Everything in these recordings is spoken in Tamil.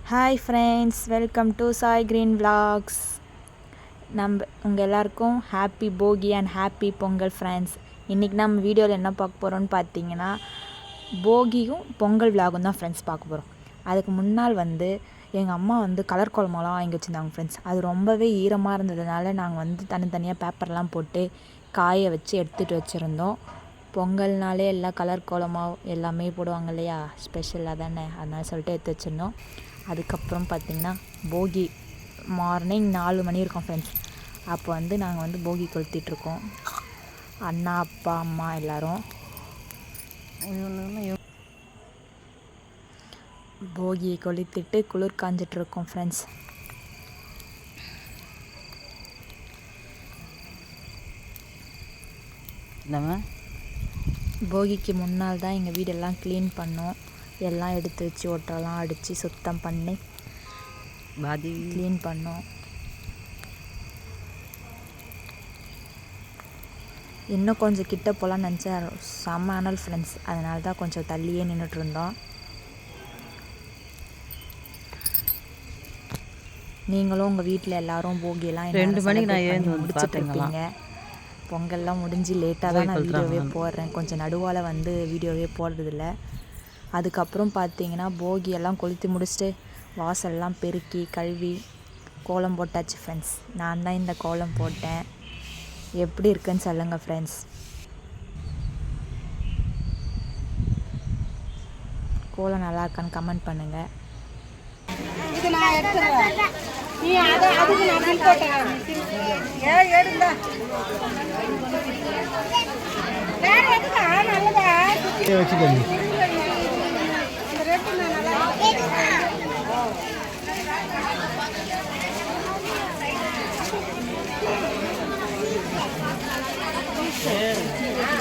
Hi friends, welcome to Sai green vlogs. உங்கள் எல்லாருக்கும் happy Bogi and happy Pongal friends. இன்றைக்கி நம்ம வீடியோவில் என்ன பார்க்க போகிறோன்னு பார்த்தீங்கன்னா, போகியும் பொங்கல் விலாகும் தான் ஃப்ரெண்ட்ஸ் பார்க்க போகிறோம். அதுக்கு முன்னால் எங்கள் அம்மா கலர் கோலமெல்லாம் வாங்கி வச்சுருந்தாங்க ஃப்ரெண்ட்ஸ். அது ரொம்பவே ஈரமாக இருந்ததுனால நாங்கள் தனித்தனியாக பேப்பர்லாம் போட்டு காய வச்சு எடுத்துகிட்டு வச்சுருந்தோம். பொங்கல்னாலே எல்லாம் கலர் கோலமாக எல்லாமே போடுவாங்க இல்லையா, ஸ்பெஷலாக தானே, அதனால சொல்லிட்டு எடுத்து வச்சுருந்தோம். அதுக்கப்புறம் பார்த்திங்கன்னா போகி மார்னிங் 4 மணி இருக்கும் ஃப்ரெண்ட்ஸ். அப்போ நாங்கள் போகி கொளுத்திட்ருக்கோம், அண்ணா அப்பா அம்மா எல்லோரும். போகியை கொளுத்திட்டு குளிர் காஞ்சிட்ருக்கோம் ஃப்ரெண்ட்ஸ். போகிக்கு முன்னால் தான் எங்கள் வீடெல்லாம் க்ளீன் பண்ணோம். எல்லாம் எடுத்து வச்சு ஒட்டெல்லாம் அடித்து சுத்தம் பண்ணி க்ளீன் பண்ணோம். இன்னும் கொஞ்சம் கிட்ட போகலான்னு நினச்சேன், செம்ம அனல் ஃப்ரெண்ட்ஸ். அதனால தான் கொஞ்சம் தள்ளியே நின்றுட்டு இருந்தோம். நீங்களும் உங்கள் வீட்டில் எல்லோரும் போகியெல்லாம் 2 மணிக்கு நான் முடிச்சுட்ருப்பீங்க. பொங்கல்லாம் முடிஞ்சு லேட்டாக தான் நான் வீடியோவே போடுறேன். கொஞ்சம் நடுவால் வீடியோவே போடுறதில்ல. அதுக்கப்புறம் பார்த்தீங்கன்னா போகியெல்லாம் கொளுத்தி முடிச்சுட்டு வாசல்லாம் பெருக்கி கழுவி கோலம் போட்டாச்சு ஃப்ரெண்ட்ஸ். நான் தான் இந்த கோலம் போட்டேன். எப்படி இருக்குன்னு சொல்லுங்கள் ஃப்ரெண்ட்ஸ். கோலம் நல்லா இருக்கான்னு கமெண்ட் பண்ணுங்கள்.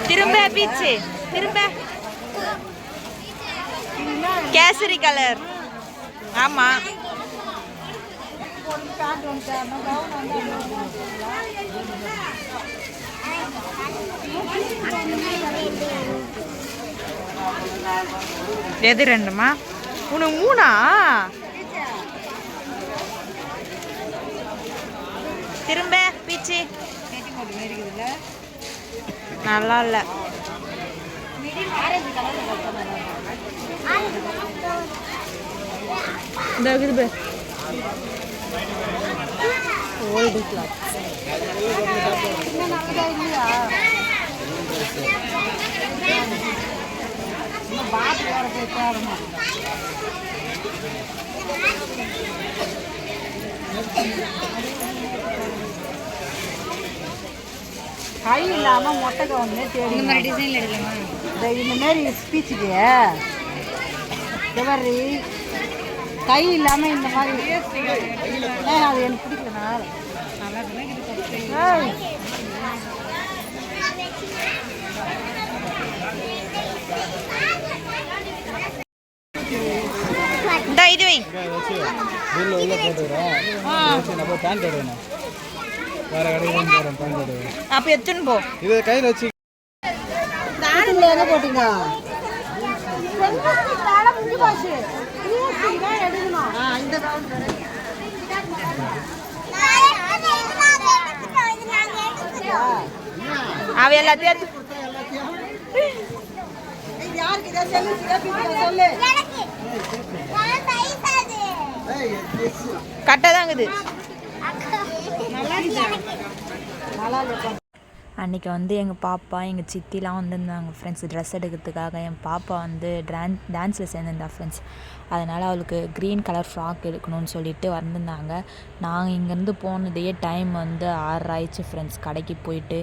திரும்ப பீச்சு, திரும்ப கேசரி கலர். ஆமா, எது ரெண்டுமா? உனக்கு 3ஆ? திரும்ப பீச்சு நல்லா இல்லை. ஓல்டு கிளாத் கை இல்லாமல் மொட்டைக்கு வந்து தேடி இந்த மாதிரி டிசைனில் எடுக்கலாமா? இந்த மாரி ஸ்பீச்சுக்கு எவரி கை இல்லாமல் இந்த மாதிரி அது எனக்கு பிடிக்கலண்ணா. இது வை. அப்ப எத்தனை போ இது கையில வச்சு தானல எங்க போட்டீங்க? தான முஞ்சி போச்சு. நீங்க எடுக்கணும். இந்த கவுண்டர் அவ எல்லாத்தையும் யாருக்கு இத சொல்லு, சொல்லு. கட்டதாங்குது. அன்றைக்கி எங்கள் பாப்பா எங்கள் சித்திலாம் வந்திருந்தாங்க ஃப்ரெண்ட்ஸ் ட்ரெஸ் எடுக்கிறதுக்காக. என் பாப்பா டான்ஸில் சேர்ந்துருந்தா ஃப்ரெண்ட்ஸ். அதனால் அவளுக்கு க்ரீன் கலர் ஃப்ராக் எடுக்கணும்னு சொல்லிட்டு வந்திருந்தாங்க. நாங்கள் இங்கேருந்து போனதே டைம் 6 ஆயிடுச்சு ஃப்ரெண்ட்ஸ். கடைக்கு போயிட்டு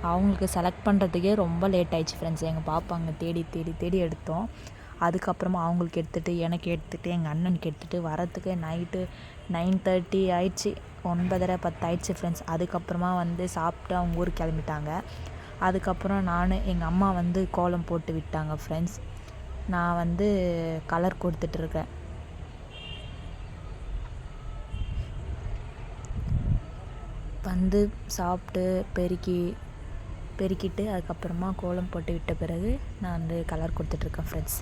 அவங்களுக்கு செலக்ட் பண்ணுறதுக்கே ரொம்ப லேட் ஆயிடுச்சு ஃப்ரெண்ட்ஸ். எங்கள் பாப்பா அங்கே தேடி தேடி தேடி எடுத்தோம். அதுக்கப்புறமா அவங்களுக்கு எடுத்துகிட்டு எனக்கு எடுத்துகிட்டு எங்கள் அண்ணனுக்கு எடுத்துகிட்டு வரத்துக்கு நைட்டு 9:30 ஆயிடுச்சு. 9:30-10 ஆயிடுச்சு ஃப்ரெண்ட்ஸ். அதுக்கப்புறமா சாப்பிட்டு அவங்க ஊருக்கு கிளம்பிட்டாங்க. அதுக்கப்புறம் நான் எங்கள் அம்மா கோலம் போட்டு விட்டாங்க ஃப்ரெண்ட்ஸ். நான் கலர் கொடுத்துட்ருக்கேன். சாப்பிட்டு பெருக்கிட்டு அதுக்கப்புறமா கோலம் போட்டு விட்ட பிறகு நான் கலர் கொடுத்துட்ருக்கேன் ஃப்ரெண்ட்ஸ்.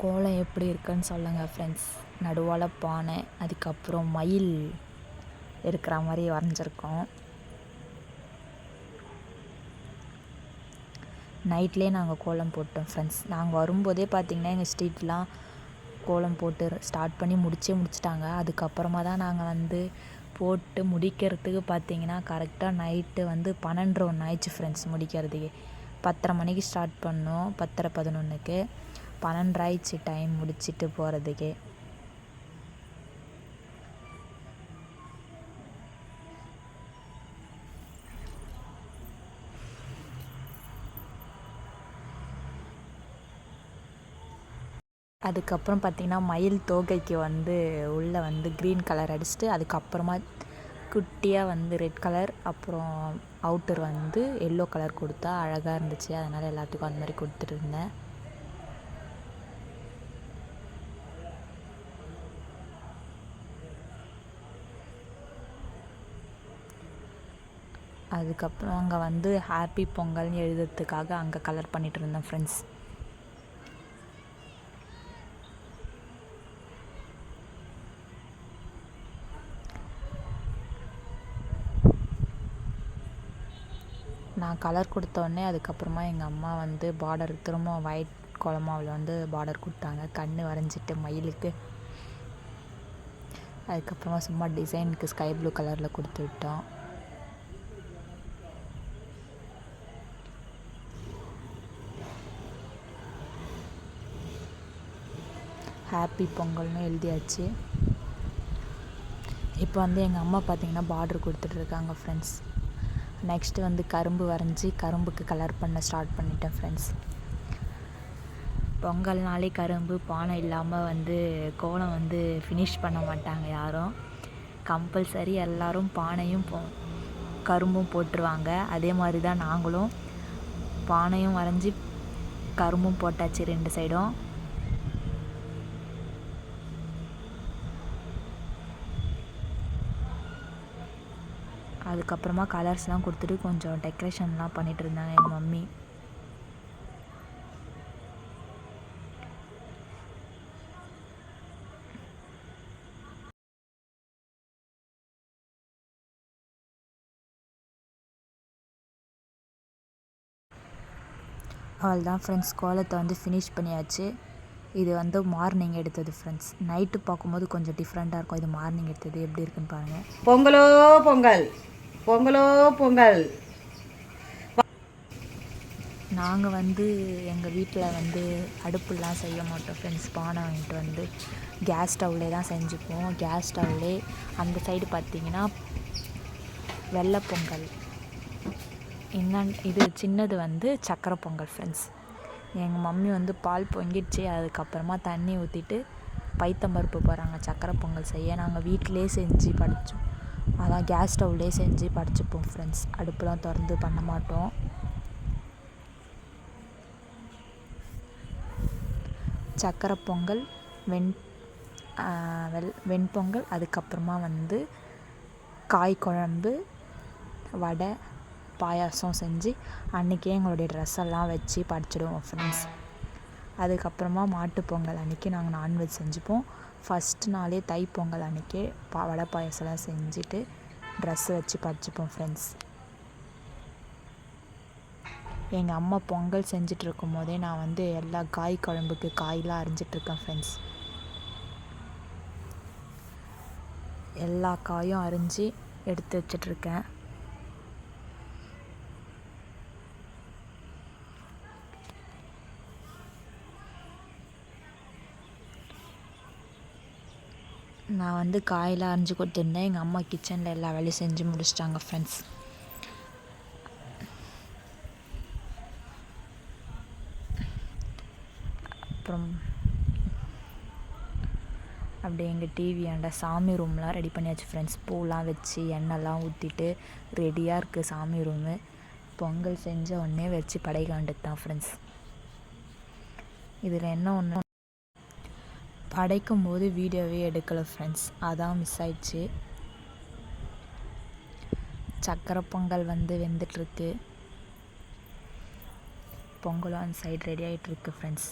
கோலம் எப்படி இருக்குன்னு சொல்லுங்கள் ஃப்ரெண்ட்ஸ். நடுவால் பானை, அதுக்கப்புறம் மயில் இருக்கிற மாதிரி வரைஞ்சிருக்கோம். நைட்லேயே நாங்கள் கோலம் போட்டோம் ஃப்ரெண்ட்ஸ். நாங்கள் வரும்போதே பார்த்திங்கன்னா எங்கள் ஸ்ட்ரீட்லாம் கோலம் போட்டு ஸ்டார்ட் பண்ணி முடிச்சிட்டாங்க. அதுக்கப்புறமா தான் நாங்கள் வந்து போட்டு முடிக்கிறதுக்கு பார்த்திங்கன்னா கரெக்டாக நைட்டு வந்து 12:30 ஆயிடுச்சு ஃப்ரெண்ட்ஸ். முடிக்கிறதுக்கு 10:30 மணிக்கு ஸ்டார்ட் பண்ணோம். 10:30 11 ஆயிடுச்சு டைம் முடிச்சுட்டு போகிறதுக்கே. அதுக்கப்புறம் பார்த்திங்கன்னா மயில் தோகைக்கு வந்து உள்ளே வந்து க்ரீன் கலர் அடிச்சுட்டு அதுக்கப்புறமா குட்டியாக வந்து ரெட் கலர், அப்புறம் அவுட்டர் வந்து எல்லோ கலர் கொடுத்தா அழகாக இருந்துச்சு. அதனால் எல்லாத்துக்கும் அந்த மாதிரி கொடுத்துட்டு இருந்தேன். அதுக்கப்புறம் அங்கே வந்து ஹாப்பி பொங்கல்னு எழுதுறதுக்காக அங்கே கலர் பண்ணிகிட்டு இருந்தேன் ஃப்ரெண்ட்ஸ். நான் கலர் கொடுத்தோடனே அதுக்கப்புறமா எங்கள் அம்மா வந்து பார்டர் திரும்ப ஒயிட் கோலமாவில் வந்து பார்டர் கொடுத்தாங்க. கண் வரைஞ்சிட்டு மயிலுக்கு. அதுக்கப்புறமா சும்மா டிசைனுக்கு ஸ்கை ப்ளூ கலரில் கொடுத்து விட்டோம். ஹாப்பி பொங்கல்னு எழுதியாச்சு. இப்போ வந்து எங்கள் அம்மா பார்த்திங்கன்னா பார்டர் கொடுத்துட்ருக்காங்க ஃப்ரெண்ட்ஸ். நெக்ஸ்ட்டு வந்து கரும்பு வரைஞ்சி கரும்புக்கு கலர் பண்ண ஸ்டார்ட் பண்ணிட்டேன் ஃப்ரெண்ட்ஸ். பொங்கல்னாலே கரும்பு பானை இல்லாமல் வந்து கோலம் வந்து ஃபினிஷ் பண்ண மாட்டாங்க யாரும். கம்பல்சரி எல்லோரும் பானையும் கரும்பும் போட்டுருவாங்க. அதே மாதிரி தான் நாங்களும் பானையும் வரைஞ்சி கரும்பும் போட்டாச்சு 2 சைடும். அதுக்கப்புறமா கலர்ஸ்லாம் கொடுத்துட்டு கொஞ்சம் டெக்கரேஷன்லாம் பண்ணிகிட்டு இருந்தாங்க எங்கள் மம்மி. அவ்வளோதான் ஃப்ரெண்ட்ஸ், கோலத்தை வந்து ஃபினிஷ் பண்ணியாச்சு. இது வந்து மார்னிங் எடுத்தது ஃப்ரெண்ட்ஸ். நைட்டு பார்க்கும்போது கொஞ்சம் டிஃப்ரெண்ட்டாக இருக்கும். இது மார்னிங் எடுத்தது எப்படி இருக்குன்னு பாருங்கள். பொங்கலோ பொங்கல், பொங்கலோ பொங்கல். நாங்கள் வந்து எங்கள் வீட்டில் வந்து அடுப்புலாம் செய்ய மாட்டோம் ஃப்ரெண்ட்ஸ். பானை வாங்கிட்டு வந்து கேஸ் ஸ்டவ்லே தான் செஞ்சுப்போம். கேஸ் ஸ்டவ்லே அந்த சைடு பார்த்திங்கன்னா வெள்ளை பொங்கல், இது சின்னது வந்து சக்கரை பொங்கல் ஃப்ரெண்ட்ஸ். எங்கள் மம்மி வந்து பால் பொங்கிடுச்சு. அதுக்கப்புறமா தண்ணி ஊற்றிட்டு பைத்தம்பருப்பு போகிறாங்க சக்கரை பொங்கல் செய்ய. நாங்கள் வீட்டிலே செஞ்சு படித்தோம். அதான் கேஸ் ஸ்டவ்லே செஞ்சு படிச்சுப்போம் ஃப்ரெண்ட்ஸ். அடுப்புலாம் திறந்து பண்ண மாட்டோம். சக்கரை பொங்கல், வெண்பொங்கல், அதுக்கப்புறமா வந்து காய் குழம்பு, வடை, பாயாசம் செஞ்சு அன்றைக்கே எங்களுடைய ட்ரெஸ்ஸெல்லாம் வச்சு படிச்சிடுவோம் ஃப்ரெண்ட்ஸ். அதுக்கப்புறமா மாட்டுப்பொங்கல் அன்றைக்கி நாங்கள் நான்வெஜ் செஞ்சுப்போம். ஃபஸ்ட்டு நாளே தைப்பொங்கல் அன்றைக்கே வடை பாயாசம்லாம் செஞ்சுட்டு ட்ரெஸ்ஸை வச்சு படிச்சுப்போம் ஃப்ரெண்ட்ஸ். எங்கள் அம்மா பொங்கல் செஞ்சிட்ருக்கும் போதே நான் வந்து எல்லா காய் குழம்புக்கு காயெலாம் அரிஞ்சிட்ருக்கேன் ஃப்ரெண்ட்ஸ். எல்லா காயும் அரிஞ்சு எடுத்து வச்சிட்ருக்கேன். நான் வந்து காயெல்லாம் அரிஞ்சு கொடுத்துருந்தேன். எங்கள் அம்மா கிச்சனில் எல்லா வேலையும் செஞ்சு முடிச்சிட்டாங்க ஃப்ரெண்ட்ஸ். அப்புறம் அப்படியே எங்கள் டிவியாண்ட சாமி ரூம்லாம் ரெடி பண்ணியாச்சு ஃப்ரெண்ட்ஸ். பூலாம் வச்சு எண்ணெய்லாம் ஊற்றிட்டு ரெடியாக இருக்குது சாமி ரூமு. பொங்கல் செஞ்ச உடனே வச்சு படைக்க வேண்டியது தான் ஃப்ரெண்ட்ஸ். இதில் என்ன ஒன்று, படைக்கும் போது வீடியோவே எடுக்கலை ஃப்ரெண்ட்ஸ், அதான் மிஸ் ஆயிடுச்சு. சக்கரை பொங்கல் வந்து வெந்துட்டுருக்கு. பொங்கலும் அந்த சைடு ரெடி ஆகிட்டுருக்கு ஃப்ரெண்ட்ஸ்.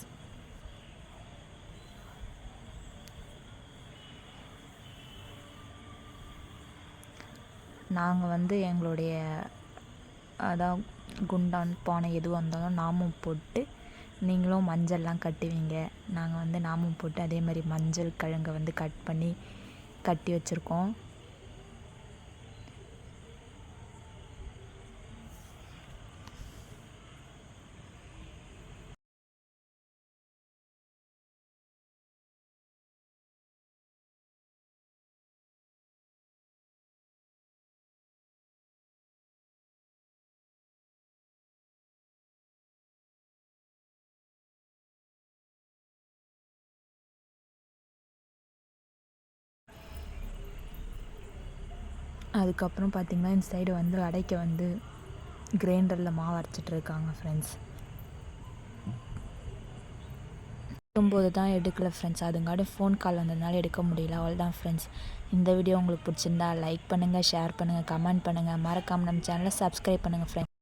நாங்கள் வந்து எங்களுடைய அதான் குண்டான் பானை எதுவாக இருந்தாலும் நாமம் போட்டு நீங்களும் மஞ்சள்லாம் கட்டுவீங்க. நாங்கள் வந்து நாமம் போட்டு அதே மாதிரி மஞ்சள் கிழங்கை வந்து கட் பண்ணி கட்டி வச்சுருக்கோம். அதுக்கப்புறம் பார்த்திங்கன்னா இந்த சைடு வந்து அடைக்க வந்து கிரைண்டரில் மாவு அரைச்சிட்ருக்காங்க ஃப்ரெண்ட்ஸ். இருக்கும்போது தான் எடுக்கலை ஃப்ரெண்ட்ஸ், அதுங்காட்டி ஃபோன் கால் வந்ததுனால எடுக்க முடியல. அவ்வளோதான் ஃப்ரெண்ட்ஸ். இந்த வீடியோ உங்களுக்கு பிடிச்சிருந்தா லைக் பண்ணுங்கள், ஷேர் பண்ணுங்கள், கமெண்ட் பண்ணுங்கள். மறக்காமல் நம்ம சேனலை சப்ஸ்கிரைப் பண்ணுங்கள் ஃப்ரெண்ட்ஸ்.